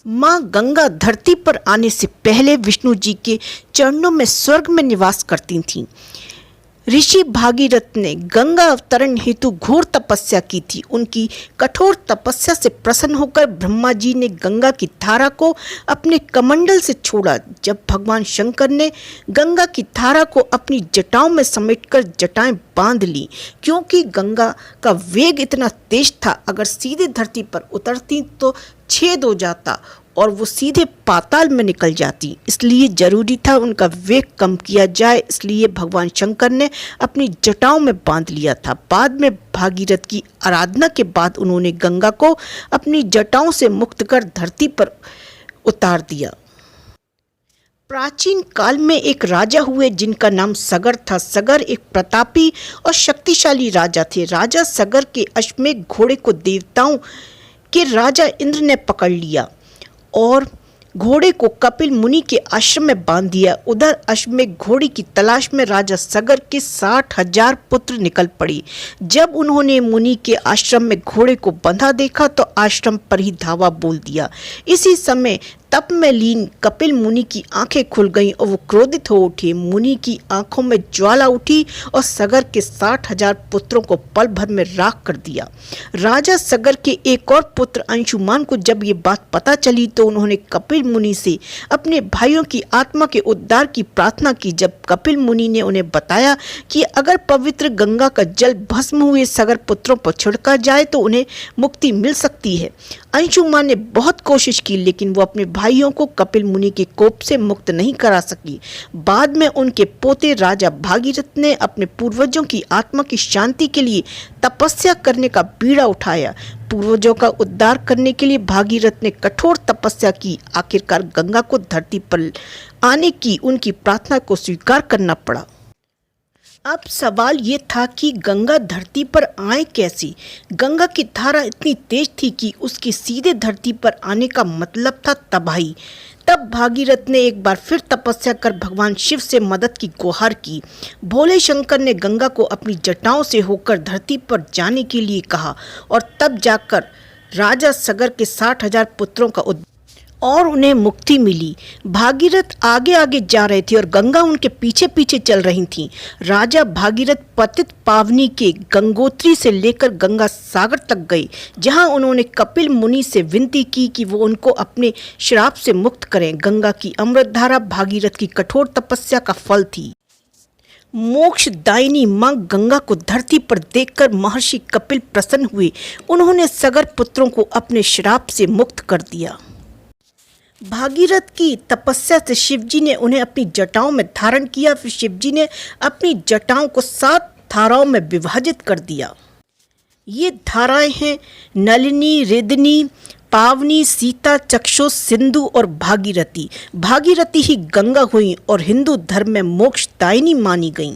माँ गंगा धरती पर आने से पहले विष्णु जी के चरणों में स्वर्ग में निवास करती थीं। ऋषि भागीरथ ने गंगा अवतरण हेतु घोर तपस्या की थी। उनकी कठोर तपस्या से प्रसन्न होकर ब्रह्मा जी ने गंगा की धारा को अपने कमंडल से छोड़ा। जब भगवान शंकर ने गंगा की धारा को अपनी जटाओं में समेटकर जटाएं बांध ली, क्योंकि गंगा का वेग इतना तेज था, अगर सीधे धरती पर उतरती तो छेद हो जाता और वो सीधे पाताल में निकल जाती। इसलिए जरूरी था उनका वेग कम किया जाए। इसलिए भगवान शंकर ने अपनी जटाओं में बांध लिया था। बाद में भागीरथ की आराधना के बाद उन्होंने गंगा को अपनी जटाओं से मुक्त कर धरती पर उतार दिया। प्राचीन काल में एक राजा हुए जिनका नाम सगर था। सगर एक प्रतापी और शक्तिशाली राजा थे। राजा सगर के अश्वमेध घोड़े को देवताओं के राजा इंद्र ने पकड़ लिया और घोड़े को कपिल मुनि के आश्रम में बांध दिया। उधर अश्वमेध घोड़े की तलाश में राजा सगर के 60,000 पुत्र निकल पड़े। जब उन्होंने मुनि के आश्रम में घोड़े को बंधा देखा तो आश्रम पर ही धावा बोल दिया। इसी समय तप में लीन कपिल मुनि की आंखें खुल गईं और वो क्रोधित हो उठे। मुनि की आंखों में ज्वाला उठी और सगर के 60,000 पुत्रों को पल भर में राख कर दिया। राजा सगर के एक और पुत्र अंशुमान को जब ये बात पता चली तो उन्होंने कपिल मुनि से अपने भाइयों की आत्मा के उद्धार की प्रार्थना की। जब कपिल मुनि ने उन्हें बताया कि अगर पवित्र गंगा का जल भस्म हुए सगर पुत्रों पर छिड़का जाए तो उन्हें मुक्ति मिल सकती है, अंशुमान ने बहुत कोशिश की, लेकिन वो अपने भाइयों को कपिल मुनि के कोप से मुक्त नहीं करा सकी। बाद में उनके पोते राजा भागीरथ ने अपने पूर्वजों की आत्मा की शांति के लिए तपस्या करने का बीड़ा उठाया। पूर्वजों का उद्धार करने के लिए भागीरथ ने कठोर तपस्या की। आखिरकार गंगा को धरती पर आने की उनकी प्रार्थना को स्वीकार करना पड़ा। अब सवाल ये था कि गंगा धरती पर आए कैसे। गंगा की धारा इतनी तेज थी कि उसके सीधे धरती पर आने का मतलब था तबाही। तब भागीरथ ने एक बार फिर तपस्या कर भगवान शिव से मदद की गुहार की। भोले शंकर ने गंगा को अपनी जटाओं से होकर धरती पर जाने के लिए कहा और तब जाकर राजा सगर के 60,000 पुत्रों का और उन्हें मुक्ति मिली। भागीरथ आगे आगे जा रहे थे और गंगा उनके पीछे पीछे चल रही थी। राजा भागीरथ पतित पावनी के गंगोत्री से लेकर गंगा सागर तक गए, जहां उन्होंने कपिल मुनि से विनती की कि वो उनको अपने श्राप से मुक्त करें। गंगा की अमृतधारा भागीरथ की कठोर तपस्या का फल थी। मोक्षदायिनी मां गंगा को धरती पर देखकर महर्षि कपिल प्रसन्न हुए। उन्होंने सगर पुत्रों को अपने श्राप से मुक्त कर दिया। भागीरथ की तपस्या से शिवजी ने उन्हें अपनी जटाओं में धारण किया। फिर शिवजी ने अपनी जटाओं को 7 धाराओं में विभाजित कर दिया। ये धाराएं हैं नलिनी, रिदनी, पावनी, सीता, चक्षु, सिंधु और भागीरथी। भागीरथी ही गंगा हुई और हिंदू धर्म में मोक्षदायिनी मानी गईं।